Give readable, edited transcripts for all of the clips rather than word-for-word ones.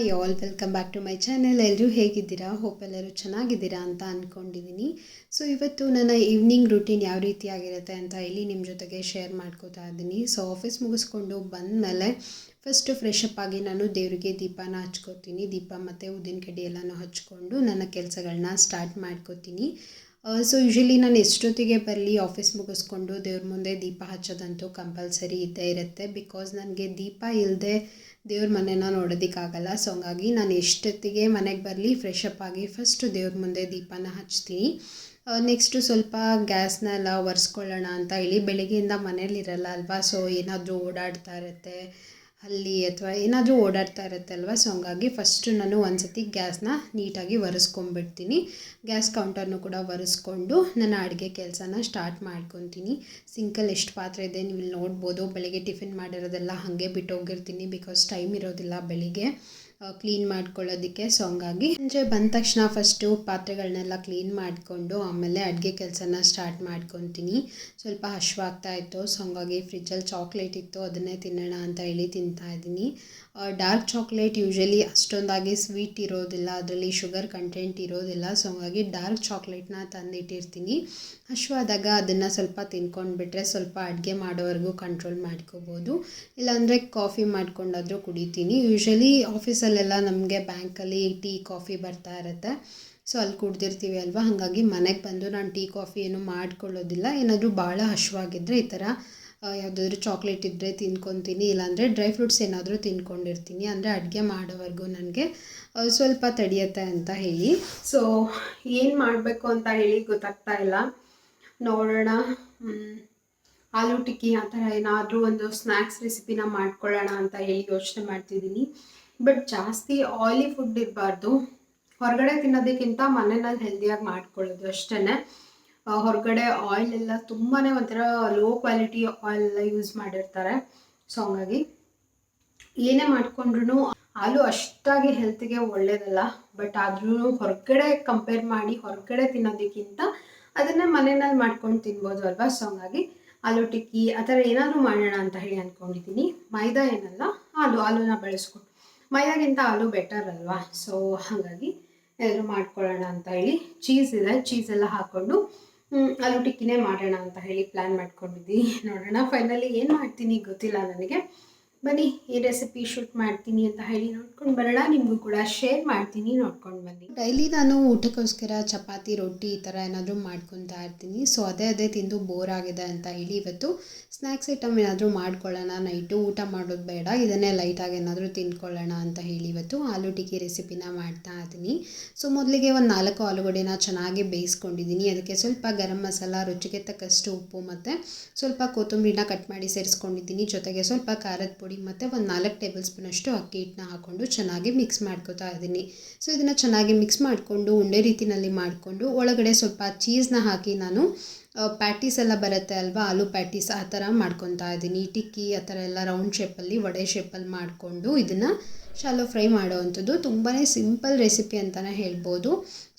Hi all, welcome back to my channel. ಎಲ್ಲರೂ ಹೇಗಿದ್ದೀರಾ? Hope ಎಲ್ಲರೂ ಚೆನ್ನಾಗಿದ್ದೀರಾ ಅಂತ ಅಂದ್ಕೊಂಡಿದ್ದೀನಿ. ಸೊ ಇವತ್ತು ನನ್ನ ಈವ್ನಿಂಗ್ ರೂಟೀನ್ ಯಾವ ರೀತಿ ಆಗಿರುತ್ತೆ ಅಂತ ಹೇಳಿ ನಿಮ್ಮ ಜೊತೆಗೆ ಶೇರ್ ಮಾಡ್ಕೋತಾ ಇದ್ದೀನಿ. ಸೊ ಆಫೀಸ್ ಮುಗಿಸ್ಕೊಂಡು ಬಂದಮೇಲೆ ಫಸ್ಟು ಫ್ರೆಶ್ ಅಪ್ ಆಗಿ ನಾನು ದೇವರಿಗೆ ದೀಪನ ಹಚ್ಕೋತೀನಿ. ದೀಪ ಮತ್ತು ಉದ್ದಿನ ಕಡ್ಡಿ ಎಲ್ಲನೂ ಹಚ್ಕೊಂಡು ನನ್ನ ಕೆಲಸಗಳನ್ನ ಸ್ಟಾರ್ಟ್ ಮಾಡ್ಕೋತೀನಿ. ಸೊ ಯೂಶ್ವಲಿ ನಾನು ಎಷ್ಟೊತ್ತಿಗೆ ಬರಲಿ ಆಫೀಸ್ ಮುಗಿಸ್ಕೊಂಡು ದೇವ್ರ ಮುಂದೆ ದೀಪ ಹಚ್ಚೋದಂತೂ ಕಂಪಲ್ಸರಿ ಇದ್ದೇ ಇರುತ್ತೆ. ಬಿಕಾಸ್ ನನಗೆ ದೀಪ ಇಲ್ಲದೆ ದೇವ್ರ ಮನೆನ ನೋಡೋದಕ್ಕಾಗಲ್ಲ. ಸೊ ಹಂಗಾಗಿ ನಾನು ಎಷ್ಟೊತ್ತಿಗೆ ಮನೆಗೆ ಬರಲಿ ಫ್ರೆಶ್ ಅಪ್ ಆಗಿ ಫಸ್ಟು ದೇವ್ರ ಮುಂದೆ ದೀಪನ ಹಚ್ತೀನಿ. ನೆಕ್ಸ್ಟು ಸ್ವಲ್ಪ ಗ್ಯಾಸ್ನೆಲ್ಲ ಒರೆಸ್ಕೊಳ್ಳೋಣ ಅಂತ ಹೇಳಿ. ಬೆಳಗ್ಗೆಯಿಂದ ಮನೇಲಿರಲ್ಲ ಅಲ್ವಾ, ಸೊ ಏನಾದರೂ ಓಡಾಡ್ತಾ ಇರುತ್ತೆ ಅಲ್ಲಿ ಅಥವಾ ಏನಾದರೂ ಓಡಾಡ್ತಾ ಇರುತ್ತೆ ಅಲ್ವಾ. ಸೊ ಹಂಗಾಗಿ ಫಸ್ಟು ನಾನು ಒಂದು ಸತಿ ಗ್ಯಾಸ್ನ ನೀಟಾಗಿ ಒರೆಸ್ಕೊಂಡ್ಬಿಡ್ತೀನಿ. ಗ್ಯಾಸ್ ಕೌಂಟರ್ನು ಕೂಡ ಒರೆಸ್ಕೊಂಡು ನನ್ನ ಅಡುಗೆ ಕೆಲಸನ ಸ್ಟಾರ್ಟ್ ಮಾಡ್ಕೊತೀನಿ. ಸಿಂಕಲ್ಲಿ ಎಷ್ಟು ಪಾತ್ರೆ ಇದೆ ನೀವು ಇಲ್ಲಿ ನೋಡ್ಬೋದು. ಬೆಳಗ್ಗೆ ಟಿಫಿನ್ ಮಾಡಿರೋದೆಲ್ಲ ಹಾಗೆ ಬಿಟ್ಟು ಹೋಗಿರ್ತೀನಿ, ಬಿಕಾಸ್ ಟೈಮ್ ಇರೋದಿಲ್ಲ ಬೆಳಿಗ್ಗೆ ಕ್ಲೀನ್ ಮಾಡ್ಕೊಳ್ಳೋದಕ್ಕೆ. ಸೊ ಹಂಗಾಗಿ ಸಂಜೆ ಬಂದ ತಕ್ಷಣ ಫಸ್ಟು ಪಾತ್ರೆಗಳನ್ನೆಲ್ಲ ಕ್ಲೀನ್ ಮಾಡಿಕೊಂಡು ಆಮೇಲೆ ಅಡುಗೆ ಕೆಲಸನ ಸ್ಟಾರ್ಟ್ ಮಾಡ್ಕೊತೀನಿ. ಸ್ವಲ್ಪ ಹಶ್ವಾಗ್ತಾ ಇತ್ತು, ಸೊ ಹಂಗಾಗಿ ಫ್ರಿಜ್ಜಲ್ಲಿ ಚಾಕ್ಲೇಟ್ ಇತ್ತು, ಅದನ್ನೇ ತಿನ್ನೋಣ ಅಂತ ಹೇಳಿ ತಿಂತಾಯಿದ್ದೀನಿ. ಡಾರ್ಕ್ ಚಾಕ್ಲೇಟ್ ಯೂಶ್ವಲಿ ಅಷ್ಟೊಂದಾಗಿ ಸ್ವೀಟ್ ಇರೋದಿಲ್ಲ, ಅದರಲ್ಲಿ ಶುಗರ್ ಕಂಟೆಂಟ್ ಇರೋದಿಲ್ಲ. ಸೊ ಹಂಗಾಗಿ ಡಾರ್ಕ್ ಚಾಕ್ಲೇಟ್ನ ತಂದಿಟ್ಟಿರ್ತೀನಿ. ಹಶ್ವಾದಾಗ ಅದನ್ನು ಸ್ವಲ್ಪ ತಿನ್ಕೊಂಡ್ಬಿಟ್ರೆ ಸ್ವಲ್ಪ ಅಡುಗೆ ಮಾಡೋವರೆಗೂ ಕಂಟ್ರೋಲ್ ಮಾಡ್ಕೋಬೋದು. ಇಲ್ಲಾಂದರೆ ಕಾಫಿ ಮಾಡ್ಕೊಂಡಾದರೂ ಕುಡಿತೀನಿ. ಯೂಶ್ವಲಿ ಆಫೀಸಲ್ಲೆಲ್ಲ ನಮಗೆ ಬ್ಯಾಂಕಲ್ಲಿ ಟೀ ಕಾಫಿ ಬರ್ತಾ ಇರುತ್ತೆ, ಸೊ ಅಲ್ಲಿ ಕುಡ್ದಿರ್ತೀವಿ ಅಲ್ವಾ. ಹಾಗಾಗಿ ಮನೆಗೆ ಬಂದು ನಾನು ಟೀ ಕಾಫಿ ಏನು ಮಾಡ್ಕೊಳ್ಳೋದಿಲ್ಲ. ಏನಾದರೂ ಭಾಳ ಹಶ್ವಾಗಿದ್ದರೆ ಈ ಥರ ಯಾವುದಾದ್ರೂ ಚಾಕ್ಲೇಟ್ ಇದ್ದರೆ ತಿನ್ಕೊತೀನಿ, ಇಲ್ಲಾಂದರೆ ಡ್ರೈ ಫ್ರೂಟ್ಸ್ ಏನಾದರೂ ತಿನ್ಕೊಂಡಿರ್ತೀನಿ. ಅಂದರೆ ಅಡುಗೆ ಮಾಡೋವರೆಗೂ ನನಗೆ ಸ್ವಲ್ಪ ತಡೆಯುತ್ತೆ ಅಂತ ಹೇಳಿ. ಸೊ ಏನು ಮಾಡಬೇಕು ಅಂತ ಹೇಳಿ ಗೊತ್ತಾಗ್ತಾ ಇಲ್ಲ. ನೋಡೋಣ, ಆಲೂ ಟಿಕ್ಕಿ ಆ ಥರ ಏನಾದರೂ ಒಂದು ಸ್ನ್ಯಾಕ್ಸ್ ರೆಸಿಪಿನ ಮಾಡ್ಕೊಳ್ಳೋಣ ಅಂತ ಹೇಳಿ ಯೋಚನೆ ಮಾಡ್ತಿದ್ದೀನಿ. ಬಟ್ ಜಾಸ್ತಿ ಆಯಿಲಿ ಫುಡ್ ಇರಬಾರ್ದು. ಹೊರಗಡೆ ತಿನ್ನೋದಕ್ಕಿಂತ ಮನೆಯಲ್ಲಿ ಹೆಲ್ದಿಯಾಗಿ ಮಾಡ್ಕೊಳ್ಳೋದು ಅಷ್ಟೇ. ಹೊರಗಡೆ ಆಯಿಲ್ ಎಲ್ಲ ತುಂಬಾ ಒಂಥರ ಲೋ ಕ್ವಾಲಿಟಿ ಆಯಿಲ್ ಎಲ್ಲ ಯೂಸ್ ಮಾಡಿರ್ತಾರೆ. ಸೊ ಹಂಗಾಗಿ ಏನೇ ಮಾಡಿಕೊಂಡ್ರೂ ಆಲೂ ಅಷ್ಟಾಗಿ ಹೆಲ್ತ್ಗೆ ಒಳ್ಳೇದಲ್ಲ. ಬಟ್ ಆದ್ರೂ ಹೊರಗಡೆ ಕಂಪೇರ್ ಮಾಡಿ ಹೊರಗಡೆ ತಿನ್ನೋದಕ್ಕಿಂತ ಅದನ್ನೇ ಮನೆಯಲ್ಲಿ ಮಾಡ್ಕೊಂಡು ತಿನ್ಬೋದು ಅಲ್ವಾ. ಸೊ ಹಂಗಾಗಿ ಆಲೂ ಟಿಕ್ಕಿ ಆ ಥರ ಏನಾದರೂ ಮಾಡೋಣ ಅಂತ ಹೇಳಿ ಅಂದ್ಕೊಂಡಿದ್ದೀನಿ. ಮೈದಾ ಏನಲ್ಲ, ಆಲೂನ ಬೆಳೆಸ್ಕೊಂಡು, ಮೈದಾಗಿಂತ ಆಲೂ ಬೆಟರ್ ಅಲ್ವಾ. ಸೊ ಹಾಗಾಗಿ ಏನಾದರೂ ಮಾಡ್ಕೊಳ್ಳೋಣ ಅಂತ ಹೇಳಿ. ಚೀಸ್ ಇದೆ, ಚೀಸೆಲ್ಲ ಹಾಕ್ಕೊಂಡು ಆಲೂ ಟಿಕ್ಕಿನೇ ಮಾಡೋಣ ಅಂತ ಹೇಳಿ ಪ್ಲ್ಯಾನ್ ಮಾಡ್ಕೊಂಡಿದ್ದೀನಿ. ನೋಡೋಣ ಫೈನಲಿ ಏನು ಮಾಡ್ತೀನಿ ಗೊತ್ತಿಲ್ಲ ನನಗೆ. ಬನ್ನಿ ಈ ರೆಸಿಪಿ ಶೂಟ್ ಮಾಡ್ತೀನಿ ಅಂತ ಹೇಳಿ ನೋಡ್ಕೊಂಡು ಬರೋಣ. ನಿಮಗೂ ಕೂಡ ಶೇರ್ ಮಾಡ್ತೀನಿ, ನೋಡ್ಕೊಂಡು ಬನ್ನಿ. ಡೈಲಿ ನಾನು ಊಟಕ್ಕೋಸ್ಕರ ಚಪಾತಿ ರೊಟ್ಟಿ ಈ ಥರ ಏನಾದರೂ ಮಾಡ್ಕೊತಾ ಇರ್ತೀನಿ. ಸೊ ಅದೇ ತಿಂದು ಬೋರ್ ಆಗಿದೆ ಅಂತ ಹೇಳಿ ಇವತ್ತು ಸ್ನ್ಯಾಕ್ಸ್ ಐಟಮ್ ಏನಾದರೂ ಮಾಡ್ಕೊಳ್ಳೋಣ. ನೈಟು ಊಟ ಮಾಡೋದು ಬೇಡ, ಇದನ್ನೇ ಲೈಟಾಗಿ ಏನಾದರೂ ತಿಂದ್ಕೊಳ್ಳೋಣ ಅಂತ ಹೇಳಿ ಇವತ್ತು ಆಲೂ ಟಿಕ್ಕಿ ರೆಸಿಪಿನ ಮಾಡ್ತಾ ಇದ್ದೀನಿ. ಸೊ ಮೊದಲಿಗೆ ಒಂದು 4 ಆಲೂಗಡ್ಡೆನ ಚೆನ್ನಾಗಿ ಬೇಯಿಸ್ಕೊಂಡಿದ್ದೀನಿ. ಅದಕ್ಕೆ ಸ್ವಲ್ಪ ಗರಂ ಮಸಾಲ, ರುಚಿಗೆ ತಕ್ಕಷ್ಟು ಉಪ್ಪು ಮತ್ತು ಸ್ವಲ್ಪ ಕೊತ್ತಂಬರಿನ ಕಟ್ ಮಾಡಿ ಸೇರಿಸ್ಕೊಂಡಿದ್ದೀನಿ. ಜೊತೆಗೆ ಸ್ವಲ್ಪ ಖಾರದ ಪುಡಿ ಮತ್ತು ಒಂದು 4 ಟೇಬಲ್ ಸ್ಪೂನಷ್ಟು ಅಕ್ಕಿ ಹಿಟ್ಟನ್ನ ಹಾಕ್ಕೊಂಡು ಚೆನ್ನಾಗಿ ಮಿಕ್ಸ್ ಮಾಡ್ಕೊತಾ ಇದ್ದೀನಿ. ಸೊ ಇದನ್ನು ಚೆನ್ನಾಗಿ ಮಿಕ್ಸ್ ಮಾಡಿಕೊಂಡು ಉಂಡೆ ರೀತಿಯಲ್ಲಿ ಮಾಡಿಕೊಂಡು ಒಳಗಡೆ ಸ್ವಲ್ಪ ಚೀಸ್ನ ಹಾಕಿ ನಾನು ಪ್ಯಾಟೀಸ್ ಎಲ್ಲ ಬರುತ್ತೆ ಅಲ್ವಾ, ಆಲೂ ಪ್ಯಾಟೀಸ್ ಆ ಥರ ಮಾಡ್ಕೊತಾ ಇದ್ದೀನಿ. ಟಿಕ್ಕಿ ಆ ಥರ ಎಲ್ಲ ರೌಂಡ್ ಶೇಪಲ್ಲಿ, ವಡೆ ಶೇಪಲ್ಲಿ ಮಾಡಿಕೊಂಡು ಇದನ್ನು ಶಾಲೋ ಫ್ರೈ ಮಾಡೋವಂಥದ್ದು. ತುಂಬಾ ಸಿಂಪಲ್ ರೆಸಿಪಿ ಅಂತಲೇ ಹೇಳ್ಬೋದು.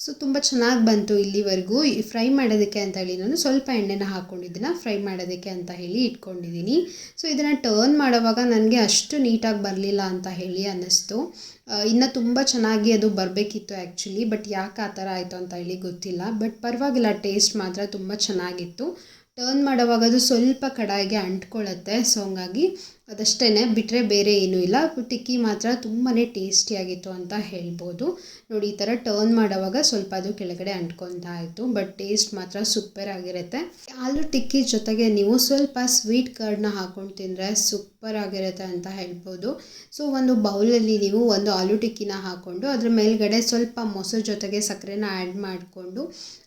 ಸೊ ತುಂಬ ಚೆನ್ನಾಗಿ ಬಂತು ಇಲ್ಲಿವರೆಗೂ. ಫ್ರೈ ಮಾಡೋದಕ್ಕೆ ಅಂತ ಹೇಳಿ ನಾನು ಸ್ವಲ್ಪ ಎಣ್ಣೆನ ಹಾಕ್ಕೊಂಡಿದ್ದನ್ನು ಫ್ರೈ ಮಾಡೋದಕ್ಕೆ ಅಂತ ಹೇಳಿ ಇಟ್ಕೊಂಡಿದ್ದೀನಿ. ಸೊ ಇದನ್ನು ಟರ್ನ್ ಮಾಡೋವಾಗ ನನಗೆ ಅಷ್ಟು ನೀಟಾಗಿ ಬರಲಿಲ್ಲ ಅಂತ ಹೇಳಿ ಅನ್ನಿಸ್ತು. ಇನ್ನು ತುಂಬ ಚೆನ್ನಾಗಿ ಅದು ಬರಬೇಕಿತ್ತು ಆ್ಯಕ್ಚುಲಿ. ಬಟ್ ಯಾಕೆ ಆ ಥರ ಆಯಿತು ಅಂತ ಹೇಳಿ ಗೊತ್ತಿಲ್ಲ. ಬಟ್ ಪರವಾಗಿಲ್ಲ, ಟೇಸ್ಟ್ ಮಾತ್ರ ತುಂಬ ಚೆನ್ನಾಗಿತ್ತು. ಟರ್ನ್ ಮಾಡೋವಾಗ ಅದು ಸ್ವಲ್ಪ ಕಡಾಯಿಗೆ ಅಂಟ್ಕೊಳ್ಳುತ್ತೆ. ಸೊ ಹಂಗಾಗಿ ಅದಷ್ಟೇ, ಬಿಟ್ಟರೆ ಬೇರೆ ಏನೂ ಇಲ್ಲ. ಟಿಕ್ಕಿ ಮಾತ್ರ ತುಂಬಾ ಟೇಸ್ಟಿಯಾಗಿತ್ತು ಅಂತ ಹೇಳ್ಬೋದು. ನೋಡಿ ಈ ಥರ ಟರ್ನ್ ಮಾಡೋವಾಗ ಸ್ವಲ್ಪ ಅದು ಕೆಳಗಡೆ ಅಂಟ್ಕೊತಾ ಇತ್ತು. ಬಟ್ ಟೇಸ್ಟ್ ಮಾತ್ರ ಸೂಪರ್ ಆಗಿರುತ್ತೆ. ಆಲೂ ಟಿಕ್ಕಿ ಜೊತೆಗೆ ನೀವು ಸ್ವಲ್ಪ ಸ್ವೀಟ್ ಕಾರ್ಡ್ನ ಹಾಕ್ಕೊಂಡು ತಿಂದರೆ ಸೂಪರ್ ಆಗಿರುತ್ತೆ ಅಂತ ಹೇಳ್ಬೋದು. ಸೊ ಒಂದು ಬೌಲಲ್ಲಿ ನೀವು ಒಂದು ಆಲೂ ಟಿಕ್ಕಿನ ಹಾಕ್ಕೊಂಡು ಅದ್ರ ಮೇಲ್ಗಡೆ ಸ್ವಲ್ಪ ಮೊಸರು ಜೊತೆಗೆ ಸಕ್ಕರೆನ ಆ್ಯಡ್ ಮಾಡಿಕೊಂಡು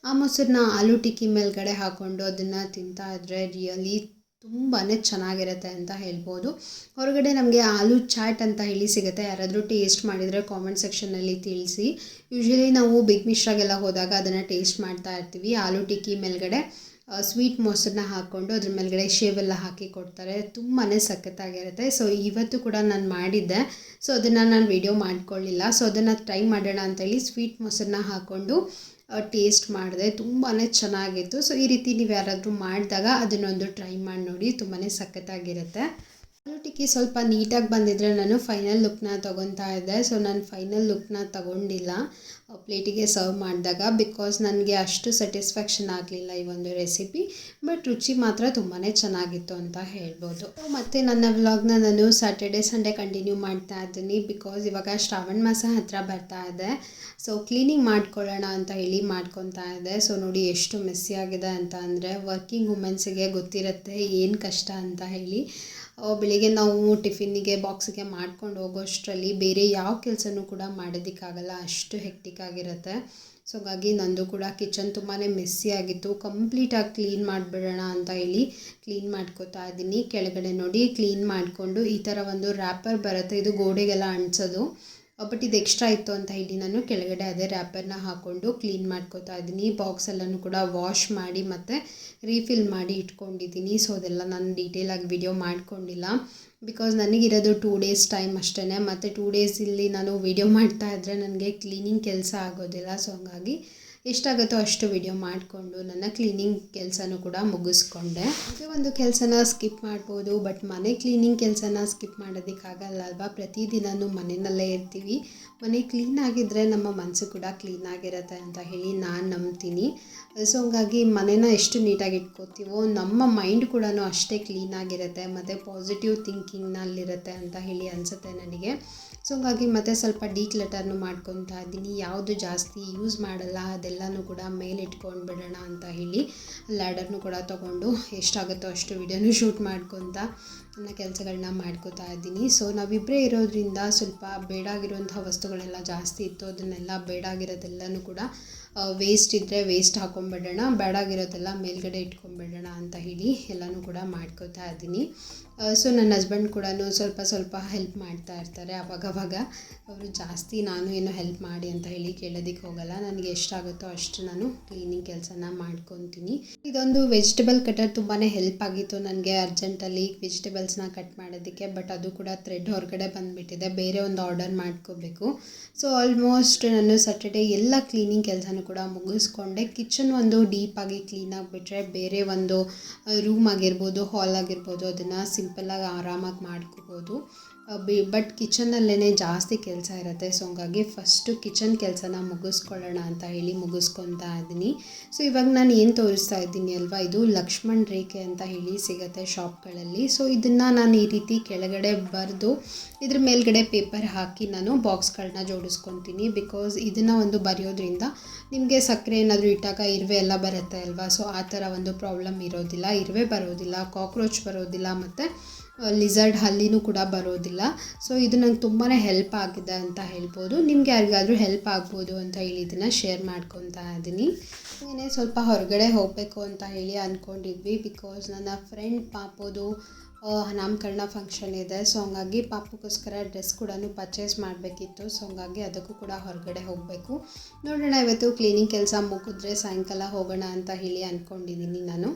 ಆ ಮೊಸರನ್ನ ಆಲೂ ಟಿಕ್ಕಿ ಮೇಲ್ಗಡೆ ಹಾಕ್ಕೊಂಡು ಅದನ್ನು ತಿಂತಾ ಇದ್ದರೆ ರಿಯಲಿ ತುಂಬಾ ಚೆನ್ನಾಗಿರುತ್ತೆ ಅಂತ ಹೇಳ್ಬೋದು. ಹೊರಗಡೆ ನಮಗೆ ಆಲೂ ಚಾಟ್ ಅಂತ ಹೇಳಿ ಸಿಗುತ್ತೆ. ಯಾರಾದರೂ ಟೇಸ್ಟ್ ಮಾಡಿದರೆ ಕಾಮೆಂಟ್ ಸೆಕ್ಷನಲ್ಲಿ ತಿಳಿಸಿ. ಯೂಶ್ವಲಿ ನಾವು ಬಿಗ್ ಮಿಶ್ರಾಗೆಲ್ಲ ಹೋದಾಗ ಅದನ್ನು ಟೇಸ್ಟ್ ಮಾಡ್ತಾ ಇರ್ತೀವಿ. ಆಲೂ ಟಿಕ್ಕಿ ಮೇಲ್ಗಡೆ ಸ್ವೀಟ್ ಮೊಸರನ್ನ ಹಾಕ್ಕೊಂಡು ಅದ್ರ ಮೇಲ್ಗಡೆ ಶೇವೆಲ್ಲ ಹಾಕಿ ಕೊಡ್ತಾರೆ. ತುಂಬಾ ಸಖತ್ತಾಗಿರುತ್ತೆ. ಸೊ ಇವತ್ತು ಕೂಡ ನಾನು ಮಾಡಿದ್ದೆ. ಸೊ ಅದನ್ನು ನಾನು ವಿಡಿಯೋ ಮಾಡ್ಕೊಳ್ಳಿಲ್ಲ. ಸೊ ಅದನ್ನು ಟ್ರೈ ಮಾಡೋಣ ಅಂತೇಳಿ ಸ್ವೀಟ್ ಮೊಸರನ್ನ ಹಾಕ್ಕೊಂಡು ಟೇಸ್ಟ್ ಮಾಡಿದೆ. ತುಂಬಾ ಚೆನ್ನಾಗಿತ್ತು. ಸೊ ಈ ರೀತಿ ನೀವು ಯಾರಾದರೂ ಮಾಡಿದಾಗ ಅದನ್ನೊಂದು ಟ್ರೈ ಮಾಡಿ ನೋಡಿ, ತುಂಬಾ ಸಖತ್ತಾಗಿರುತ್ತೆ. ಆಲೂ ಟಿಕ್ಕಿ ಸ್ವಲ್ಪ ನೀಟಾಗಿ ಬಂದಿದ್ದರೆ ನಾನು ಫೈನಲ್ ಲುಕ್ನ ತೊಗೊತಾ ಇದ್ದೆ. ಸೊ ನಾನು ಫೈನಲ್ ಲುಕ್ನ ತಗೊಂಡಿಲ್ಲ ಪ್ಲೇಟಿಗೆ ಸರ್ವ್ ಮಾಡಿದಾಗ, ಬಿಕಾಸ್ ನನಗೆ ಅಷ್ಟು ಸ್ಯಾಟಿಸ್ಫ್ಯಾಕ್ಷನ್ ಆಗಲಿಲ್ಲ ಈ ಒಂದು ರೆಸಿಪಿ. ಬಟ್ ರುಚಿ ಮಾತ್ರ ತುಂಬಾ ಚೆನ್ನಾಗಿತ್ತು ಅಂತ ಹೇಳ್ಬೋದು. ಮತ್ತು ನನ್ನ ವ್ಲಾಗ್ನ ನಾನು ಸ್ಯಾಟರ್ಡೆ ಸಂಡೇ ಕಂಟಿನ್ಯೂ ಮಾಡ್ತಾ ಇದ್ದೀನಿ, ಬಿಕಾಸ್ ಇವಾಗ ಶ್ರಾವಣ ಮಾಸ ಹತ್ತಿರ ಬರ್ತಾ ಇದೆ. ಸೊ ಕ್ಲೀನಿಂಗ್ ಮಾಡ್ಕೊಳ್ಳೋಣ ಅಂತ ಹೇಳಿ ಮಾಡ್ಕೊತಾ ಇದ್ದೆ. ಸೊ ನೋಡಿ ಎಷ್ಟು ಮೆಸ್ಸಿ ಆಗಿದೆ ಅಂತ ಅಂದರೆ, ವರ್ಕಿಂಗ್ ವುಮೆನ್ಸಿಗೆ ಗೊತ್ತಿರುತ್ತೆ ಏನು ಕಷ್ಟ ಅಂತ ಹೇಳಿ. ಬೆಳಿಗ್ಗೆ ನಾವು ಟಿಫಿನ್ನಿಗೆ ಬಾಕ್ಸಿಗೆ ಮಾಡ್ಕೊಂಡು ಹೋಗೋಷ್ಟರಲ್ಲಿ ಬೇರೆ ಯಾವ ಕೆಲಸನೂ ಕೂಡ ಮಾಡೋದಕ್ಕಾಗಲ್ಲ, ಅಷ್ಟು ಹೆಕ್ಟಿಕ್ ಆಗಿರುತ್ತೆ. ಸೊ ಹಾಗಾಗಿ ನಂದು ಕೂಡ ಕಿಚನ್ ತುಂಬಾ ಮೆಸ್ಸಿ ಆಗಿತ್ತು. ಕಂಪ್ಲೀಟಾಗಿ ಕ್ಲೀನ್ ಮಾಡಿಬಿಡೋಣ ಅಂತ ಹೇಳಿ ಕ್ಲೀನ್ ಮಾಡ್ಕೋತಾ ಇದ್ದೀನಿ. ಕೆಳಗಡೆ ನೋಡಿ ಕ್ಲೀನ್ ಮಾಡಿಕೊಂಡು ಈ ಥರ ಒಂದು ರ್ಯಾಪರ್ ಬರುತ್ತೆ, ಇದು ಗೋಡೆಗೆಲ್ಲ ಅಂಟಿಸೋದು. ಬಟ್ ಇದು ಎಕ್ಸ್ಟ್ರಾ ಇತ್ತು ಅಂತ ಹೇಳಿ ನಾನು ಕೆಳಗಡೆ ಅದೇ ರ್ಯಾಪರ್ನ ಹಾಕ್ಕೊಂಡು ಕ್ಲೀನ್ ಮಾಡ್ಕೋತಾ ಇದ್ದೀನಿ. ಬಾಕ್ಸ್ ಎಲ್ಲನೂ ಕೂಡ ವಾಶ್ ಮಾಡಿ ಮತ್ತು ರೀಫಿಲ್ ಮಾಡಿ ಇಟ್ಕೊಂಡಿದ್ದೀನಿ. ಸೊ ಅದೆಲ್ಲ ನಾನು ಡೀಟೇಲಾಗಿ ವಿಡಿಯೋ ಮಾಡ್ಕೊಂಡಿಲ್ಲ, ಬಿಕಾಸ್ ನನಗಿರೋದು 2 ಡೇಸ್ ಟೈಮ್ ಅಷ್ಟೇ. ಮತ್ತು 2 ಡೇಸ್ ಇಲ್ಲಿ ನಾನು ವಿಡಿಯೋ ಮಾಡ್ತಾ ಇದ್ದರೆ ನನಗೆ ಕ್ಲೀನಿಂಗ್ ಕೆಲಸ ಆಗೋದಿಲ್ಲ. ಸೊ ಹಂಗಾಗಿ ಎಷ್ಟಾಗುತ್ತೋ ಅಷ್ಟು ವಿಡಿಯೋ ಮಾಡಿಕೊಂಡು ನನ್ನ ಕ್ಲೀನಿಂಗ್ ಕೆಲಸನೂ ಕೂಡ ಮುಗಿಸ್ಕೊಂಡೆ. ಅದೇ ಒಂದು ಕೆಲಸನ ಸ್ಕಿಪ್ ಮಾಡ್ಬೋದು, ಬಟ್ ಮನೆ ಕ್ಲೀನಿಂಗ್ ಕೆಲಸನ ಸ್ಕಿಪ್ ಮಾಡೋದಕ್ಕಾಗಲ್ಲ ಅಲ್ವಾ. ಪ್ರತಿದಿನವೂ ಮನೆಯಲ್ಲೇ ಇರ್ತೀವಿ, ಮನೆ ಕ್ಲೀನಾಗಿದ್ದರೆ ನಮ್ಮ ಮನಸ್ಸು ಕೂಡ ಕ್ಲೀನಾಗಿರುತ್ತೆ ಅಂತ ಹೇಳಿ ನಾನು ನಂಬ್ತೀನಿ. ಸೊ ಹಂಗಾಗಿ ಮನೇನ ಎಷ್ಟು ನೀಟಾಗಿ ಇಟ್ಕೋತೀವೋ ನಮ್ಮ ಮೈಂಡ್ ಕೂಡ ಅಷ್ಟೇ ಕ್ಲೀನಾಗಿರುತ್ತೆ ಮತ್ತು ಪಾಸಿಟಿವ್ ಥಿಂಕಿಂಗ್ನಲ್ಲಿರುತ್ತೆ ಅಂತ ಹೇಳಿ ಅನಿಸುತ್ತೆ ನನಗೆ. ಸೊ ಹಂಗಾಗಿ ಮತ್ತೆ ಸ್ವಲ್ಪ ಡೀಕ್ಲಟರ್ನು ಮಾಡ್ಕೊತಾ ಇದ್ದೀನಿ. ಯಾವುದು ಜಾಸ್ತಿ ಯೂಸ್ ಮಾಡಲ್ಲ ಅದೆಲ್ಲನೂ ಕೂಡ ಮೇಲೆ ಇಟ್ಕೊಂಡು ಬಿಡೋಣ ಅಂತ ಹೇಳಿ ಲ್ಯಾಡರ್ನು ಕೂಡ ತೊಗೊಂಡು ಎಷ್ಟಾಗುತ್ತೋ ಅಷ್ಟು ವಿಡಿಯೋನು ಶೂಟ್ ಮಾಡ್ಕೊತಾ ನನ್ನ ಕೆಲಸಗಳನ್ನ ಮಾಡ್ಕೋತಾ ಇದ್ದೀನಿ. ಸೊ ನಾವಿಬ್ಬರೇ ಇರೋದ್ರಿಂದ ಸ್ವಲ್ಪ ಬೇಡಾಗಿರುವಂಥ ವಸ್ತುಗಳೆಲ್ಲ ಜಾಸ್ತಿ ಇತ್ತು, ಅದನ್ನೆಲ್ಲ ಬೇಡಾಗಿರೋದೆಲ್ಲನೂ ಕೂಡ ವೇಸ್ಟ್ ಇದ್ದರೆ ವೇಸ್ಟ್ ಹಾಕೊಂಡ್ಬಿಡೋಣ, ಬೇಡಾಗಿರೋದೆಲ್ಲ ಮೇಲ್ಗಡೆ ಇಟ್ಕೊಂಡ್ಬಿಡೋಣ ಅಂತ ಹೇಳಿ ಎಲ್ಲನೂ ಕೂಡ ಮಾಡ್ಕೋತಾ ಇದ್ದೀನಿ. ಸೊ ನನ್ನ ಹಸ್ಬೆಂಡ್ ಕೂಡ ಸ್ವಲ್ಪ ಹೆಲ್ಪ್ ಮಾಡ್ತಾ ಇರ್ತಾರೆ ಅವಾಗವಾಗ. ಅವರು ಜಾಸ್ತಿ ನಾನು ಏನು ಹೆಲ್ಪ್ ಮಾಡಿ ಅಂತ ಹೇಳಿ ಕೇಳೋದಕ್ಕೆ ಹೋಗಲ್ಲ, ನನಗೆ ಎಷ್ಟಾಗುತ್ತೋ ಅಷ್ಟು ನಾನು ಕ್ಲೀನಿಂಗ್ ಕೆಲಸನ ಮಾಡ್ಕೊತೀನಿ. ಇದೊಂದು ವೆಜಿಟೇಬಲ್ ಕಟರ್ ತುಂಬಾ ಹೆಲ್ಪ್ ಆಗಿತ್ತು ನನಗೆ ಅರ್ಜೆಂಟಲ್ಲಿ ವೆಜಿಟೇಬಲ್ಸ್ನ ಕಟ್ ಮಾಡೋದಕ್ಕೆ. ಬಟ್ ಅದು ಕೂಡ ಥ್ರೆಡ್ ಹೊರಗಡೆ ಬಂದುಬಿಟ್ಟಿದೆ, ಬೇರೆ ಒಂದು ಆರ್ಡರ್ ಮಾಡ್ಕೋಬೇಕು. ಸೊ ಆಲ್ಮೋಸ್ಟ್ ನಾನು ಸ್ಯಾಟರ್ಡೇ ಎಲ್ಲ ಕ್ಲೀನಿಂಗ್ ಕೆಲಸನೂ ಕೂಡ ಮುಗಿಸ್ಕೊಂಡೆ. ಕಿಚನ್ ಒಂದು ಡೀಪಾಗಿ ಕ್ಲೀನಾಗಿಬಿಟ್ರೆ ಬೇರೆ ಒಂದು ರೂಮ್ ಆಗಿರ್ಬೋದು, ಹಾಲ್ ಆಗಿರ್ಬೋದು, ಅದನ್ನು ಸಿಂಪಲ್ಲಾಗಿ ಆರಾಮಾಗಿ ಮಾಡ್ಕೋಬೋದು. ಬಟ್ ಕಿಚನಲ್ಲೇ ಜಾಸ್ತಿ ಕೆಲಸ ಇರುತ್ತೆ. ಸೊ ಹಂಗಾಗಿ ಫಸ್ಟು ಕಿಚನ್ ಕೆಲಸನ ಮುಗಿಸ್ಕೊಳ್ಳೋಣ ಅಂತ ಹೇಳಿ ಮುಗಿಸ್ಕೊತಾ ಇದ್ದೀನಿ. ಸೊ ಇವಾಗ ನಾನು ಏನು ತೋರಿಸ್ತಾ ಇದ್ದೀನಿ ಅಲ್ವಾ, ಇದು ಲಕ್ಷ್ಮಣ್ ರೇಖೆ ಅಂತ ಹೇಳಿ ಸಿಗುತ್ತೆ ಶಾಪ್ಗಳಲ್ಲಿ. ಸೊ ಇದನ್ನು ನಾನು ಈ ರೀತಿ ಕೆಳಗಡೆ ಬರೆದು ಇದ್ರ ಮೇಲ್ಗಡೆ ಪೇಪರ್ ಹಾಕಿ ನಾನು ಬಾಕ್ಸ್ಗಳನ್ನ ಜೋಡಿಸ್ಕೊತೀನಿ. ಬಿಕಾಸ್ ಇದನ್ನು ಒಂದು ಬರೆಯೋದ್ರಿಂದ ನಿಮಗೆ ಸಕ್ಕರೆ ಏನಾದರೂ ಇಟ್ಟಾಗ ಇರುವೆ ಎಲ್ಲ ಬರುತ್ತೆ ಅಲ್ವಾ. ಸೊ ಆ ಥರ ಒಂದು ಪ್ರಾಬ್ಲಮ್ ಇರೋದಿಲ್ಲ, ಇರುವೆ ಬರೋದಿಲ್ಲ, ಕಾಕ್ರೋಚ್ ಬರೋದಿಲ್ಲ ಮತ್ತು ಲಿಝರ್ಡ್ ಹಲ್ಲಿನೂ ಕೂಡ ಬರೋದಿಲ್ಲ. ಸೊ ಇದು ನಂಗೆ ತುಂಬಾ ಹೆಲ್ಪ್ ಆಗಿದೆ ಅಂತ ಹೇಳ್ಬೋದು. ನಿಮ್ಗೆ ಯಾರಿಗಾದರೂ ಹೆಲ್ಪ್ ಆಗ್ಬೋದು ಅಂತ ಹೇಳಿ ಇದನ್ನು ಶೇರ್ ಮಾಡ್ಕೊತಾ ಇದ್ದೀನಿ. ಹಾಗೆಯೇ ಸ್ವಲ್ಪ ಹೊರಗಡೆ ಹೋಗಬೇಕು ಅಂತ ಹೇಳಿ ಅಂದ್ಕೊಂಡಿದ್ವಿ, ಬಿಕಾಸ್ ನನ್ನ ಫ್ರೆಂಡ್ ಪಾಪೋದು ನಾಮಕರಣ ಫಂಕ್ಷನ್ ಇದೆ. ಸೊ ಹಂಗಾಗಿ ಪಾಪಕ್ಕೋಸ್ಕರ ಡ್ರೆಸ್ ಕೂಡ ಪರ್ಚೇಸ್ ಮಾಡಬೇಕಿತ್ತು. ಸೊ ಹಂಗಾಗಿ ಅದಕ್ಕೂ ಕೂಡ ಹೊರಗಡೆ ಹೋಗಬೇಕು. ನೋಡೋಣ, ಇವತ್ತು ಕ್ಲೀನಿಂಗ್ ಕೆಲಸ ಮುಗಿದ್ರೆ ಸಾಯಂಕಾಲ ಹೋಗೋಣ ಅಂತ ಹೇಳಿ ಅಂದ್ಕೊಂಡಿದ್ದೀನಿ ನಾನು.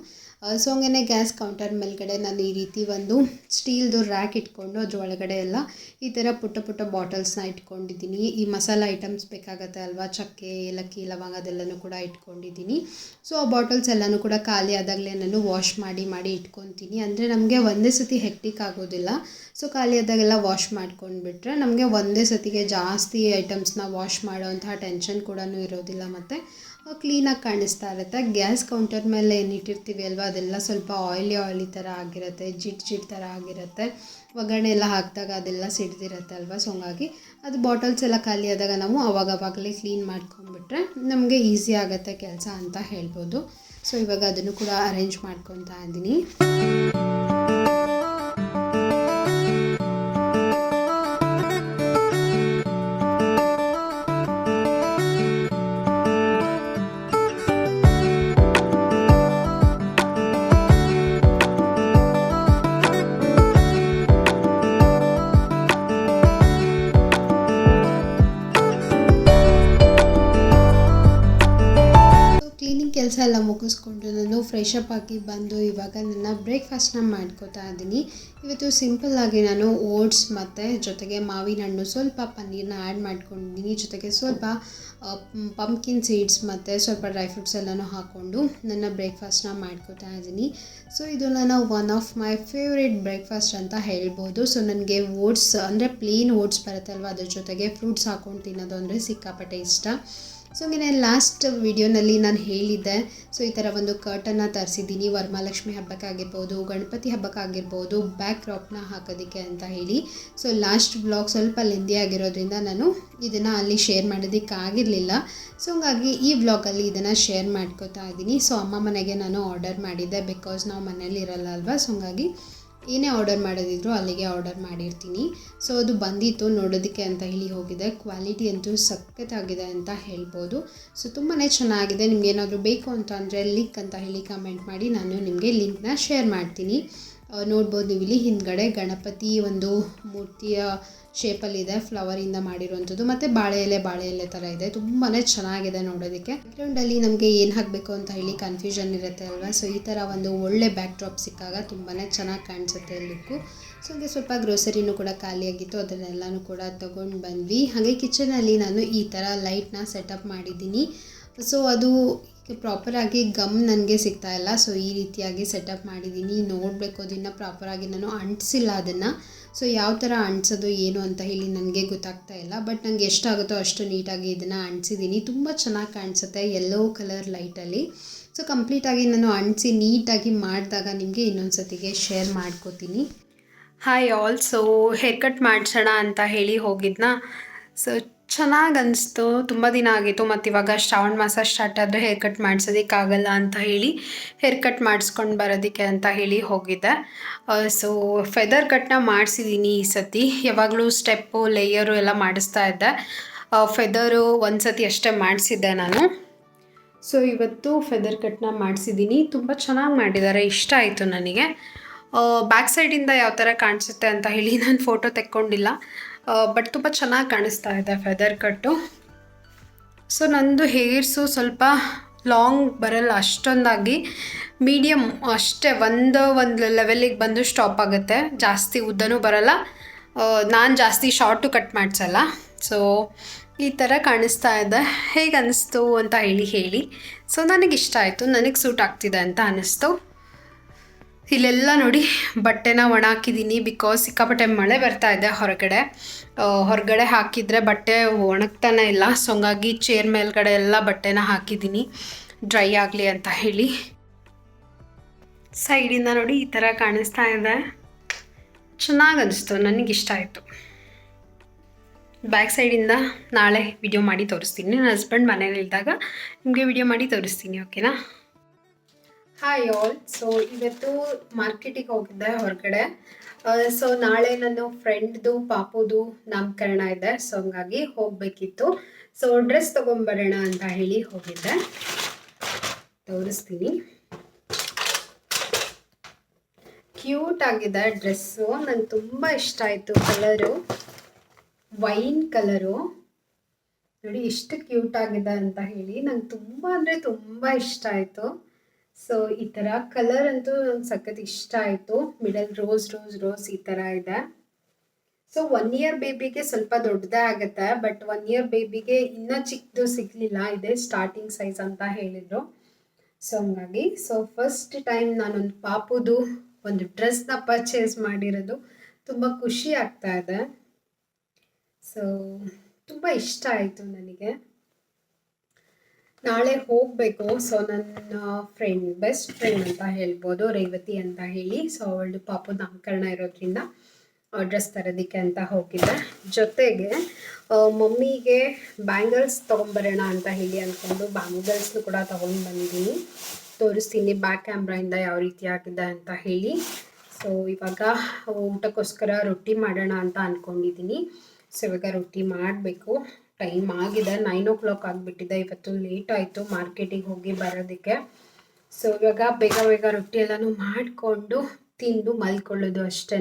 ಸೊ ಹಂಗೆ ಗ್ಯಾಸ್ ಕೌಂಟರ್ ಮೇಲ್ಗಡೆ ನಾನು ಈ ರೀತಿ ಒಂದು ಸ್ಟೀಲ್ದು ರ್ಯಾಕ್ ಇಟ್ಕೊಂಡು ಅದ್ರ ಒಳಗಡೆ ಎಲ್ಲ ಈ ಥರ ಪುಟ್ಟ ಬಾಟಲ್ಸ್ನ ಇಟ್ಕೊಂಡಿದ್ದೀನಿ. ಈ ಮಸಾಲ ಐಟಮ್ಸ್ ಬೇಕಾಗತ್ತೆ ಅಲ್ವಾ, ಚಕ್ಕೆ, ಏಲಕ್ಕಿ, ಲವಂಗ ಅದೆಲ್ಲನೂ ಕೂಡ ಇಟ್ಕೊಂಡಿದ್ದೀನಿ. ಸೊ ಆ ಬಾಟಲ್ಸ್ ಎಲ್ಲನೂ ಕೂಡ ಖಾಲಿ ಆದಾಗಲೇ ನಾನು ವಾಶ್ ಮಾಡಿ ಇಟ್ಕೊತೀನಿ. ಅಂದರೆ ನಮಗೆ ಒಂದೇ ಸತಿ ಹೆಕ್ಟಿಕ್ ಆಗೋದಿಲ್ಲ. ಸೊ ಖಾಲಿ ಆದಾಗೆಲ್ಲ ವಾಶ್ ಮಾಡ್ಕೊಂಡ್ಬಿಟ್ರೆ ನಮಗೆ ಒಂದೇ ಸತಿಗೆ ಜಾಸ್ತಿ ಐಟಮ್ಸ್ನ ವಾಶ್ ಮಾಡೋವಂತಹ ಟೆನ್ಷನ್ ಕೂಡ ಇರೋದಿಲ್ಲ ಮತ್ತು ಕ್ಲೀನಾಗಿ ಕಾಣಿಸ್ತಾ ಇರುತ್ತೆ. ಗ್ಯಾಸ್ ಕೌಂಟರ್ ಮೇಲೆ ಏನು ಇಟ್ಟಿರ್ತೀವಿ ಅಲ್ವಾ, ಅದೆಲ್ಲ ಸ್ವಲ್ಪ ಆಯಿಲಿ ಥರ ಆಗಿರುತ್ತೆ, ಜಿಡ್ ಥರ ಆಗಿರುತ್ತೆ. ಒಗ್ಗರಣೆ ಎಲ್ಲ ಹಾಕಿದಾಗ ಅದೆಲ್ಲ ಸಿಡ್ದಿರುತ್ತೆ ಅಲ್ವಾ. ಸೊ ಹಂಗಾಗಿ ಅದು ಬಾಟಲ್ಸ್ ಎಲ್ಲ ಖಾಲಿ ಆದಾಗ ನಾವು ಅವಾಗಲೇ ಕ್ಲೀನ್ ಮಾಡ್ಕೊಂಡ್ಬಿಟ್ರೆ ನಮಗೆ ಈಸಿ ಆಗುತ್ತೆ ಕೆಲಸ ಅಂತ ಹೇಳ್ಬೋದು. ಸೊ ಇವಾಗ ಅದನ್ನು ಕೂಡ ಅರೇಂಜ್ ಮಾಡ್ಕೊತಾ ಇದ್ದೀನಿ. ಕೆಲಸ ಎಲ್ಲ ಮುಗಿಸ್ಕೊಂಡು ನಾನು ಫ್ರೆಶ್ ಅಪ್ ಆಗಿ ಬಂದು ಇವಾಗ ನನ್ನ ಬ್ರೇಕ್ಫಾಸ್ಟ್ನ ಮಾಡ್ಕೋತಾ ಇದ್ದೀನಿ. ಇವತ್ತು ಸಿಂಪಲ್ಲಾಗಿ ನಾನು ಓಟ್ಸ್ ಮತ್ತು ಜೊತೆಗೆ ಮಾವಿನ ಹಣ್ಣು, ಸ್ವಲ್ಪ ಪನ್ನೀರನ್ನ ಆ್ಯಡ್ ಮಾಡ್ಕೊಂಡಿದ್ದೀನಿ. ಜೊತೆಗೆ ಸ್ವಲ್ಪ ಪಂಪ್ಕಿನ್ ಸೀಡ್ಸ್ ಮತ್ತು ಸ್ವಲ್ಪ ಡ್ರೈ ಫ್ರೂಟ್ಸ್ ಎಲ್ಲನೂ ಹಾಕ್ಕೊಂಡು ನನ್ನ ಬ್ರೇಕ್ಫಾಸ್ಟ್ನ ಮಾಡ್ಕೋತಾ ಇದ್ದೀನಿ. ಸೊ ಇದು ನನ್ನ one of my favourite breakfast ಅಂತ ಹೇಳ್ಬೋದು. ಸೊ ನನಗೆ ಓಟ್ಸ್ ಅಂದರೆ ಪ್ಲೇನ್ ಓಟ್ಸ್ ಬರುತ್ತಲ್ವ, ಅದ್ರ ಜೊತೆಗೆ ಫ್ರೂಟ್ಸ್ ಹಾಕ್ಕೊಂಡು ತಿನ್ನೋದು ಅಂದರೆ ಸಿಕ್ಕಾಪಟ್ಟೆ ಇಷ್ಟ. ಸೊ ಹಂಗೆ ಲಾಸ್ಟ್ ವಿಡಿಯೋನಲ್ಲಿ ನಾನು ಹೇಳಿದ್ದೆ, ಸೊ ಈ ಥರ ಒಂದು ಕರ್ಟನ್ನ ತರಿಸಿದ್ದೀನಿ ವರಮಹಾಲಕ್ಷ್ಮಿ ಹಬ್ಬಕ್ಕಾಗಿರ್ಬೋದು, ಗಣಪತಿ ಹಬ್ಬಕ್ಕಾಗಿರ್ಬೋದು, ಬ್ಯಾಕ್ ಡ್ರಾಪ್ನ ಹಾಕೋದಕ್ಕೆ ಅಂತ ಹೇಳಿ. ಸೊ ಲಾಸ್ಟ್ ವ್ಲಾಗ್ ಸ್ವಲ್ಪ ಲೆಂದಿ ಆಗಿರೋದ್ರಿಂದ ನಾನು ಇದನ್ನು ಅಲ್ಲಿ ಶೇರ್ ಮಾಡೋದಕ್ಕಾಗಿರಲಿಲ್ಲ. ಸೊ ಹಂಗಾಗಿ ಈ ವ್ಲಾಗಲ್ಲಿ ಇದನ್ನು ಶೇರ್ ಮಾಡ್ಕೋತಾ ಇದ್ದೀನಿ. ಸೊ ಅಮ್ಮ ಮನೆಗೆ ನಾನು ಆರ್ಡರ್ ಮಾಡಿದ್ದೆ, ಬಿಕಾಸ್ ನಾವು ಮನೇಲಿ ಇರಲ್ಲ ಅಲ್ವಾ. ಸೊ ಹಂಗಾಗಿ ಏನೇ ಆರ್ಡರ್ ಮಾಡೋದಿದ್ರು ಅಲ್ಲಿಗೆ ಆರ್ಡರ್ ಮಾಡಿರ್ತೀನಿ. ಸೊ ಅದು ಬಂದಿತ್ತು ನೋಡೋದಕ್ಕೆ ಅಂತ ಹೇಳಿ ಹೋಗಿದೆ. ಕ್ವಾಲಿಟಿ ಅಂತೂ ಸಖತ್ತಾಗಿದೆ ಅಂತ ಹೇಳ್ಬೋದು. ಸೊ ತುಂಬಾ ಚೆನ್ನಾಗಿದೆ. ನಿಮ್ಗೆ ಏನಾದರೂ ಬೇಕು ಅಂತ ಅಂದರೆ ಲಿಂಕ್ ಅಂತ ಹೇಳಿ ಕಮೆಂಟ್ ಮಾಡಿ, ನಾನು ನಿಮಗೆ ಲಿಂಕ್ನ ಶೇರ್ ಮಾಡ್ತೀನಿ. ನೋಡ್ಬೋದು ನೀವು ಇಲ್ಲಿ ಹಿಂದ್ಗಡೆ ಗಣಪತಿ ಒಂದು ಮೂರ್ತಿಯ ಶೇಪಲ್ಲಿದೆ, ಫ್ಲವರಿಂದ ಮಾಡಿರುವಂಥದ್ದು, ಮತ್ತು ಬಾಳೆ ಎಲೆ ಥರ ಇದೆ. ತುಂಬಾ ಚೆನ್ನಾಗಿದೆ ನೋಡೋದಕ್ಕೆ. ಬ್ಯಾಕ್ಗ್ರೌಂಡಲ್ಲಿ ನಮಗೆ ಏನು ಹಾಕಬೇಕು ಅಂತ ಹೇಳಿ ಕನ್ಫ್ಯೂಷನ್ ಇರುತ್ತೆ ಅಲ್ವಾ. ಸೊ ಈ ಥರ ಒಂದು ಒಳ್ಳೆ ಬ್ಯಾಕ್ ಡ್ರಾಪ್ ಸಿಕ್ಕಾಗ ತುಂಬಾ ಚೆನ್ನಾಗಿ ಕಾಣಿಸುತ್ತೆ ಲುಕ್ಕು. ಸೊ ಹಾಗೆ ಸ್ವಲ್ಪ ಗ್ರೋಸರಿನೂ ಕೂಡ ಖಾಲಿಯಾಗಿತ್ತು, ಅದನ್ನೆಲ್ಲನೂ ಕೂಡ ತೊಗೊಂಡು ಬಂದ್ವಿ. ಹಾಗೆ ಕಿಚನಲ್ಲಿ ನಾನು ಈ ಥರ ಲೈಟ್ನ ಸೆಟಪ್ ಮಾಡಿದ್ದೀನಿ. ಸೊ ಅದು ಪ್ರಾಪರಾಗಿ ಗಮ್ ನನಗೆ ಸಿಗ್ತಾ ಇಲ್ಲ. ಸೊ ಈ ರೀತಿಯಾಗಿ ಸೆಟಪ್ ಮಾಡಿದ್ದೀನಿ. ನೋಡಬೇಕು, ಅದನ್ನು ಪ್ರಾಪರಾಗಿ ನಾನು ಅಂಟಿಸಿಲ್ಲ ಅದನ್ನು. ಸೊ ಯಾವ ಥರ ಅಂಟಿಸೋದು ಏನು ಅಂತ ಹೇಳಿ ನನಗೆ ಗೊತ್ತಾಗ್ತಾ ಇಲ್ಲ. ಬಟ್ ನನಗೆ ಎಷ್ಟಾಗುತ್ತೋ ಅಷ್ಟು ನೀಟಾಗಿ ಇದನ್ನು ಅಂಟಿಸಿದ್ದೀನಿ. ತುಂಬ ಚೆನ್ನಾಗಿ ಕಾಣಿಸುತ್ತೆ ಯೆಲ್ಲೋ ಕಲರ್ ಲೈಟಲ್ಲಿ. ಸೊ ಕಂಪ್ಲೀಟಾಗಿ ನಾನು ಅಂಟಿಸಿ ನೀಟಾಗಿ ಮಾಡಿದಾಗ ನಿಮಗೆ ಇನ್ನೊಂದು ಸತಿಗೆ ಶೇರ್ ಮಾಡ್ಕೋತೀನಿ. Hi all. So haircut ಮಾಡಿಸೋಣ ಅಂತ ಹೇಳಿ ಹೋಗಿದ್ನಾ. ಸೊ ಚೆನ್ನಾಗಿ ಅನಿಸ್ತು. ತುಂಬ ದಿನ ಆಗಿತ್ತು, ಮತ್ತು ಇವಾಗ ಶ್ರಾವಣ ಮಾಸ ಸ್ಟಾರ್ಟ್ ಆದರೆ ಹೇರ್ ಕಟ್ ಮಾಡಿಸೋದಕ್ಕಾಗಲ್ಲ ಅಂತ ಹೇಳಿ ಹೇರ್ ಕಟ್ ಮಾಡಿಸ್ಕೊಂಡು ಬರೋದಕ್ಕೆ ಅಂತ ಹೇಳಿ ಹೋಗಿದ್ದೆ. ಸೊ ಫೆದರ್ ಕಟ್ನ ಮಾಡಿಸಿದ್ದೀನಿ ಈ ಸತಿ. ಯಾವಾಗಲೂ ಸ್ಟೆಪ್ಪು ಲೇಯರು ಎಲ್ಲ ಮಾಡಿಸ್ತಾ ಇದ್ದೆ. ಫೆದರು ಒಂದು ಸತಿ ಅಷ್ಟೇ ಮಾಡಿಸಿದ್ದೆ ನಾನು. ಸೊ ಇವತ್ತು ಫೆದರ್ ಕಟ್ನ ಮಾಡಿಸಿದ್ದೀನಿ. ತುಂಬ ಚೆನ್ನಾಗಿ ಮಾಡಿದ್ದಾರೆ, ಇಷ್ಟ ಆಯಿತು ನನಗೆ. ಬ್ಯಾಕ್ ಸೈಡಿಂದ ಯಾವ ಥರ ಕಾಣಿಸುತ್ತೆ ಅಂತ ಹೇಳಿ ನಾನು ಫೋಟೋ ತೆಕ್ಕೊಂಡಿಲ್ಲ, ಬಟ್ ತುಂಬ ಚೆನ್ನಾಗಿ ಕಾಣಿಸ್ತಾ ಇದೆ ಫೆದರ್ ಕಟ್ಟು. ಸೊ ನಂದು ಹೇರ್ಸು ಸ್ವಲ್ಪ ಲಾಂಗ್ ಬರಲ್ಲ ಅಷ್ಟೊಂದಾಗಿ, ಮೀಡಿಯಮ್ ಅಷ್ಟೇ, ಒಂದು ಲೆವೆಲಿಗೆ ಬಂದು ಸ್ಟಾಪ್ ಆಗುತ್ತೆ. ಜಾಸ್ತಿ ಉದ್ದನೂ ಬರಲ್ಲ. ನಾನು ಜಾಸ್ತಿ ಶಾರ್ಟು ಕಟ್ ಮಾಡಿಸಲ್ಲ. ಸೊ ಈ ಥರ ಕಾಣಿಸ್ತಾ ಇದೆ. ಹೇಗೆ ಅನ್ನಿಸ್ತು ಅಂತ ಹೇಳಿ. ಸೊ ನನಗಿಷ್ಟ ಆಯಿತು, ನನಗೆ ಸೂಟ್ ಆಗ್ತಿದೆ ಅಂತ ಅನ್ನಿಸ್ತು. ಇಲ್ಲೆಲ್ಲ ನೋಡಿ ಬಟ್ಟೆನ ಒಣ ಹಾಕಿದ್ದೀನಿ, ಬಿಕಾಸ್ ಸಿಕ್ಕಾಪಟ್ಟೆ ಮಳೆ ಬರ್ತಾ ಇದೆ ಹೊರಗಡೆ ಹಾಕಿದರೆ ಬಟ್ಟೆ ಒಣಗ್ತಾನೆ ಇಲ್ಲ. ಸೊ ಹಂಗಾಗಿ ಚೇರ್ ಮೇಲ್ಗಡೆ ಎಲ್ಲ ಬಟ್ಟೆನ ಹಾಕಿದ್ದೀನಿ ಡ್ರೈ ಆಗಲಿ ಅಂತ ಹೇಳಿ. ಸೈಡಿಂದ ನೋಡಿ ಈ ಥರ ಕಾಣಿಸ್ತಾ ಇದೆ, ಚೆನ್ನಾಗಿ ಅನಿಸ್ತು, ನನಗಿಷ್ಟ ಆಯಿತು. ಬ್ಯಾಕ್ ಸೈಡಿಂದ ನಾಳೆ ವಿಡಿಯೋ ಮಾಡಿ ತೋರಿಸ್ತೀನಿ. ನನ್ನ ಹಸ್ಬೆಂಡ್ ಮನೇಲಿದ್ದಾಗ ನಿಮಗೆ ವಿಡಿಯೋ ಮಾಡಿ ತೋರಿಸ್ತೀನಿ, ಓಕೆನಾ? Hi all. ಸೊ ಇವತ್ತು ಮಾರ್ಕೆಟಿಗೆ ಹೋಗಿದ್ದೆ ಹೊರಗಡೆ. ಸೊ ನಾಳೆ ನನ್ನ ಫ್ರೆಂಡ್ದು ಪಾಪುದು ನಾಮಕರಣ ಇದೆ. ಸೊ ಹಂಗಾಗಿ ಹೋಗಬೇಕಿತ್ತು. ಸೊ ಡ್ರೆಸ್ ತೊಗೊಂಬರೋಣ ಅಂತ ಹೇಳಿ ಹೋಗಿದ್ದೆ, ತೋರಿಸ್ತೀನಿ. ಕ್ಯೂಟ್ ಆಗಿದೆ ಡ್ರೆಸ್ಸು, ನಂಗೆ ತುಂಬ ಇಷ್ಟ ಆಯಿತು. ಕಲರು ವೈನ್ ಕಲರು ನೋಡಿ ಎಷ್ಟು ಕ್ಯೂಟ್ ಆಗಿದೆ ಅಂತ ಹೇಳಿ. ನಂಗೆ ತುಂಬ ಅಂದರೆ ತುಂಬ ಇಷ್ಟ ಆಯಿತು. ಸೊ ಈ ಥರ ಕಲರ್ ಅಂತೂ ನಂಗೆ ಸಖತ್ ಇಷ್ಟ ಆಯಿತು. ಮಿಡಲ್ ರೋಸ್ ಈ ಥರ ಇದೆ. ಸೊ 1 ಇಯರ್ ಬೇಬಿಗೆ ಸ್ವಲ್ಪ ದೊಡ್ಡದೇ ಆಗುತ್ತೆ, ಬಟ್ 1 ಇಯರ್ ಬೇಬಿಗೆ ಇನ್ನೂ ಚಿಕ್ಕದು ಸಿಗಲಿಲ್ಲ, ಇದೆ ಸ್ಟಾರ್ಟಿಂಗ್ ಸೈಜ್ ಅಂತ ಹೇಳಿದರು. ಸೊ ಹಂಗಾಗಿ ಫಸ್ಟ್ ಟೈಮ್ ನಾನೊಂದು ಪಾಪುದು ಒಂದು ಡ್ರೆಸ್ನ ಪರ್ಚೇಸ್ ಮಾಡಿರೋದು. ತುಂಬ ಖುಷಿ ಆಗ್ತಾ ಇದೆ. ಸೊ ತುಂಬ ಇಷ್ಟ ಆಯಿತು ನನಗೆ. ನಾಳೆ ಹೋಗಬೇಕು. ಸೊ ನನ್ನ ಬೆಸ್ಟ್ ಫ್ರೆಂಡ್ ಅಂತ ಹೇಳ್ಬೋದು, ರೇವತಿ ಅಂತ ಹೇಳಿ. ಸೊ ಅವಳು ಪಾಪು ನಾಮಕರಣ ಇರೋದ್ರಿಂದ ಡ್ರೆಸ್ ತರೋದಕ್ಕೆ ಅಂತ ಹೋಗಿದ್ದೆ. ಜೊತೆಗೆ ಮಮ್ಮಿಗೆ ಬ್ಯಾಂಗಲ್ಸ್ ತೊಗೊಂಬರೋಣ ಅಂತ ಹೇಳಿ ಅಂದ್ಕೊಂಡು ಬ್ಯಾಂಗಲ್ಸ್ನು ಕೂಡ ತೊಗೊಂಡು ಬಂದಿದ್ದೀನಿ. ತೋರಿಸ್ತೀನಿ ಬ್ಯಾಕ್ ಕ್ಯಾಮ್ರಾಯಿಂದ ಯಾವ ರೀತಿ ಆಗಿದೆ ಅಂತ ಹೇಳಿ. ಸೊ ಇವಾಗ ಊಟಕ್ಕೋಸ್ಕರ ರೊಟ್ಟಿ ಮಾಡೋಣ ಅಂತ ಅಂದ್ಕೊಂಡಿದ್ದೀನಿ. ಸೊ ಇವಾಗ ರೊಟ್ಟಿ ಮಾಡಬೇಕು. ಟೈಮ್ ಆಗಿದೆ, 9 o'clock ಆಗಿಬಿಟ್ಟಿದೆ. ಇವತ್ತು ಲೇಟ್ ಆಯಿತು ಮಾರ್ಕೆಟಿಗೆ ಹೋಗಿ ಬರೋದಕ್ಕೆ. ಸೊ ಇವಾಗ ಬೇಗ ರೊಟ್ಟಿ ಎಲ್ಲನೂ ಮಾಡಿಕೊಂಡು ತಿಂದು ಮಲ್ಕೊಳ್ಳೋದು ಅಷ್ಟೇ.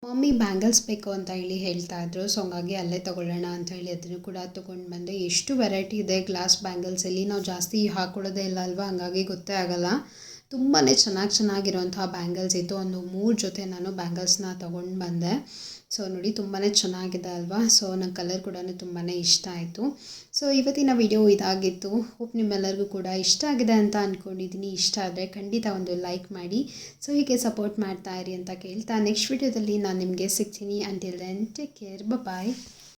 ಮಮ್ಮಿ ಬ್ಯಾಂಗಲ್ಸ್ ಬೇಕು ಅಂತ ಹೇಳಿ ಹೇಳ್ತಾ ಇದ್ರು. ಸೊ ಹಂಗಾಗಿ ಅಲ್ಲೇ ತೊಗೊಳ್ಳೋಣ ಅಂತ ಹೇಳಿ ಅದನ್ನು ಕೂಡ ತೊಗೊಂಡು ಬಂದೆ. ಎಷ್ಟು ವೆರೈಟಿ ಇದೆ ಗ್ಲಾಸ್ ಬ್ಯಾಂಗಲ್ಸಲ್ಲಿ. ನಾವು ಜಾಸ್ತಿ ಹಾಕ್ಕೊಳ್ಳೋದೇ ಇಲ್ಲ ಅಲ್ವಾ, ಹಂಗಾಗಿ ಗೊತ್ತೇ ಆಗೋಲ್ಲ. ತುಂಬಾ ಚೆನ್ನಾಗಿರೋಂಥ ಬ್ಯಾಂಗಲ್ಸ್ ಇತ್ತು. ಒಂದು 3 ಜೊತೆ ನಾನು ಬ್ಯಾಂಗಲ್ಸ್ನ ತೊಗೊಂಡು ಬಂದೆ. ಸೊ ನೋಡಿ ತುಂಬಾ ಚೆನ್ನಾಗಿದೆ ಅಲ್ವಾ. ಸೊ ನಂಗೆ ಕಲರ್ ಕೂಡ ತುಂಬಾ ಇಷ್ಟ ಆಯಿತು. ಸೊ ಇವತ್ತಿನ ವಿಡಿಯೋ ಇದಾಗಿತ್ತು. ಹೋಪ್ ನಿಮ್ಮೆಲ್ಲರಿಗೂ ಕೂಡ ಇಷ್ಟ ಆಗಿದೆ ಅಂತ ಅಂದ್ಕೊಂಡಿದ್ದೀನಿ. ಇಷ್ಟ ಆದರೆ ಖಂಡಿತ ಒಂದು ಲೈಕ್ ಮಾಡಿ. ಸೊ ಹೀಗೆ ಸಪೋರ್ಟ್ ಮಾಡ್ತಾ ಇರಿ ಅಂತ ಕೇಳ್ತಾ ನೆಕ್ಸ್ಟ್ ವಿಡಿಯೋದಲ್ಲಿ ನಾನು ನಿಮಗೆ ಸಿಗ್ತೀನಿ. ಅಂಟಿಲ್ ದೆನ್ ಟೇಕ್ ಕೇರ್, ಬಾಯ್.